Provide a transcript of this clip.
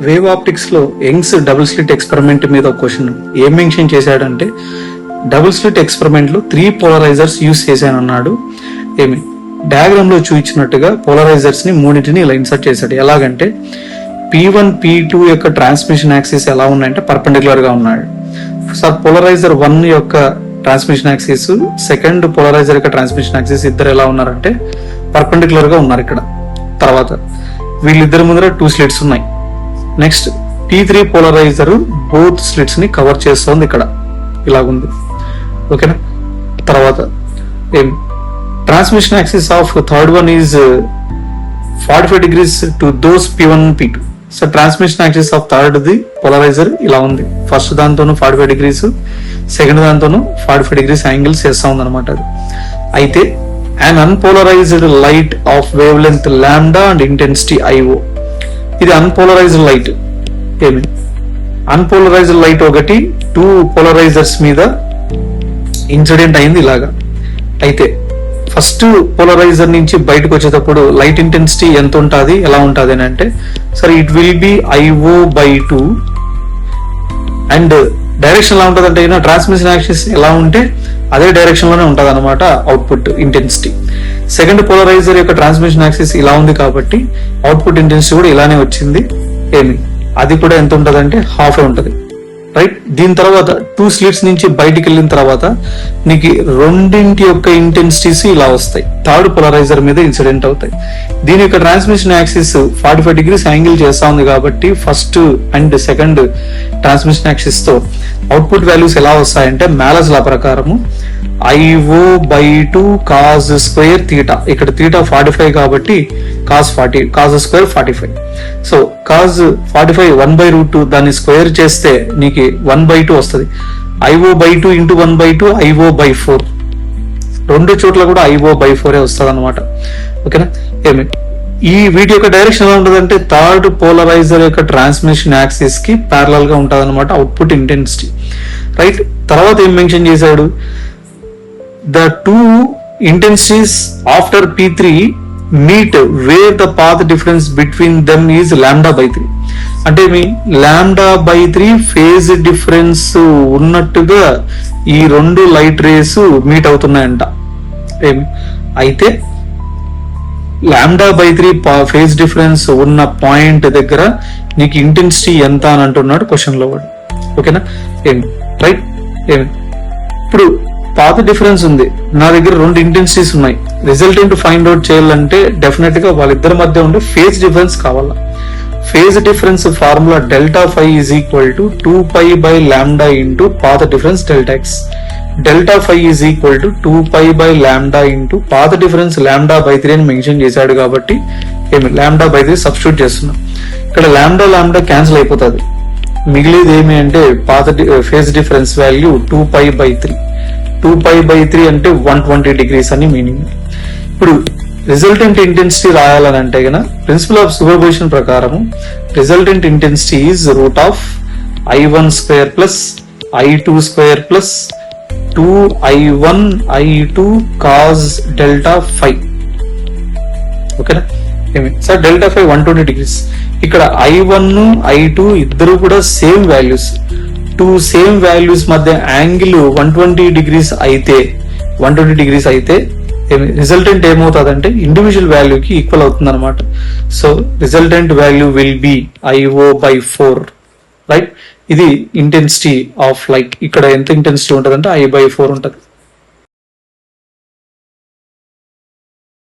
Wave optics లో Young's double slit experiment మీద ఒక క్వశ్చన్ ఏం మెన్షన్ చేశాడంటే, డబుల్ స్లిట్ ఎక్స్పెరిమెంట్ లో 3 పోలరైజర్స్ యూస్ చేశానన్నాడు. ఏమి డయాగ్రామ్ లో చూపించినట్టుగా పోలరైజర్స్ ని మూడింటిని ఇలా ఇన్సర్ట్ చేశాడు. ఎలాగంటే P1 P2 యొక్క ట్రాన్స్మిషన్ యాక్సిస్ ఎలా ఉన్నాయంటే పర్పెండిక్యులర్ గా ఉన్నాడు. సార్ పోలరైజర్ 1 యొక్క ట్రాన్స్మిషన్ యాక్సిస్, సెకండ్ పోలరైజర్ యొక్క ట్రాన్స్మిషన్ యాక్సిస్ ఇద్దరు ఎలా ఉన్నారంటే పర్పెండిక్యులర్ గా ఉన్నారు ఇక్కడ. తర్వాత వీళ్ళిద్దరి ముందర 2 స్లిట్స్ ఉన్నాయి. Next P3 polarizer both slits ని కవర్ చేస్తోంది ఇక్కడ ఇలాగుంది. ఓకేనా. తర్వాత ఏం transmission axis of third one is 45 degrees to those P1 P2. So transmission axis of third the polarizer ఇలా ఉంది. ఫస్ట్ దాంతోనూ 45 degrees, సెకండ్ దాంతోనూ 45 degrees యాంగిల్స్ చేస్తా ఉంది అనమాట. అది అయితే an unpolarized light of wavelength lambda and intensity IO. ఇది అన్పోలరైజ్డ్ లైట్. ఏమి అన్పోలరైజ్డ్ లైట్ ఒకటి 2 పోలరైజర్స్ మీద ఇన్సిడెంట్ అయింది ఇలాగా. అయితే ఫస్ట్ పోలరైజర్ నుంచి బయటకు వచ్చేటప్పుడు లైట్ ఇంటెన్సిటీ ఎంత ఉంటుంది, ఎలా ఉంటుంది అని అంటే, సరే it will be IO/2 and direction ఎలా ఉంటుంది అంటే ట్రాన్స్మిషన్ యాక్సిస్ ఎలా ఉంటే అదే డైరెక్షన్ లోనే ఉంటుంది అనమాట అవుట్పుట్ ఇంటెన్సిటీ. సెకండ్ పోలరైజర్ యొక్క ట్రాన్స్మిషన్ యాక్సిస్ ఇలా ఉంది కాబట్టి అవుట్పుట్ ఇంటెన్సిటీ కూడా ఇలానే వచ్చింది. ఏమి అది కూడా ఎంత ఉంటుంది అంటే హాఫ్ ఉంటుంది, రైట్. దీని తర్వాత 2 స్లిట్స్ నుంచి బయటికి వెళ్ళిన తర్వాత నీకు రెండింటి యొక్క ఇంటెన్సిటీస్ ఇలా వస్తాయి, థర్డ్ పోలరైజర్ మీద ఇన్సిడెంట్ అవుతాయి. దీని యొక్క ట్రాన్స్మిషన్ యాక్సిస్ 45 degrees యాంగిల్ చేస్తా ఉంది కాబట్టి first and second transmission axis తో అవుట్పుట్ వాల్యూస్ ఎలా వస్తాయంటే మ్యాలస్ లా ప్రకారము IO/2 cos square theta. ఇక్కడ theta 45 కాబట్టి cos square 45. సో cos 45 1/√2 దాన్ని స్క్వేర్ చేస్తే నీకు 1/2 వస్తుంది. IO/2 into 1/2 IO/4. రెండు చోట్ల కూడా IO/4 వస్తుంది అనమాట. ఓకేనా. ఏమి ఈ వీటి యొక్క డైరెక్షన్ ఎలా ఉంటుంది అంటే థర్డ్ పోలరైజర్ యొక్క ట్రాన్స్మిషన్ యాక్సిస్ కి ప్యారలల్ గా ఉంటుంది అనమాట అవుట్పుట్ ఇంటెన్సిటీ, రైట్. తర్వాత ఏం మెన్షన్ చేశాడు, the 2 intensities after P3 meet where the path difference between them is λ/3. అంటే మీ λ/3 ఫేజ్ డిఫరెన్స్ ఉన్నట్టుగా ఈ రెండు లైట్ రేస్ మీట్ అవుతున్నాయంట. ఏమి అయితే λ/3 ఫేజ్ డిఫరెన్స్ ఉన్న పాయింట్ దగ్గర నీకు ఇంటెన్సిటీ ఎంత అని అంటున్నాడు క్వశ్చన్ లో వాడు. ఓకేనా. ఏమి రైట్. ఏమి ఇప్పుడు పాత్ డిఫరెన్స్ ఉంది, నా దగ్గర 2 ఇంటెన్సిటీస్ ఉన్నాయి. రిజల్టెంట్ ఫైండ్ అవుట్ చేయాలంటే డెఫినెట్ గా వాళ్ళిద్దరి మధ్య ఉండే ఫేజ్ డిఫరెన్స్ కావాలా. Phase difference formula ΔΦ is equal to 2π/λ into path difference ΔX. ΔΦ is equal to 2π/λ into path difference λ/3 అని మెన్షన్ చేశాడు కాబట్టి ఏమి λ/3 సబ్స్టిట్యూట్ చేస్తున్నాం. ఇక్కడ λ క్యాన్సిల్ అయిపోతుంది, మిగిలేది ఏమి అంటే పాత్ ఫేజ్ డిఫరెన్స్ వాల్యూ 2π/3. 2π/3 అంటే 120 degrees అని మీనింగ్. ఇప్పుడు రిజల్టెంట్ ఇంటెన్సిటీ రాయాలని అంటే గన ప్రిన్సిపల్ ఆఫ్ సూపర్పోజిషన్ ప్రకారము resultant intensity is √I1² plus I2² plus 2I1 I2 cos ΔΦ. ఓకేనా. ఏమి సార్ ΔΦ 120 degrees. ఇక్కడ I1 I2 ఇద్దరు కూడా సేమ్ వాల్యూస్, 2 సేమ్ వాల్యూస్ మధ్య యాంగిల్ 120 degrees అయితే రిజల్టెంట్ ఏమవుతుందంటే ఇండివిజువల్ వాల్యూకి ఈక్వల్ అవుతుంది అనమాట. So resultant value will be IO/4, right. ఇది ఇంటెన్సిటీ ఆఫ్ లైట్. ఇక్కడ ఎంత ఇంటెన్సిటీ ఉంటుంది అంటే I/4 ఉంటుంది.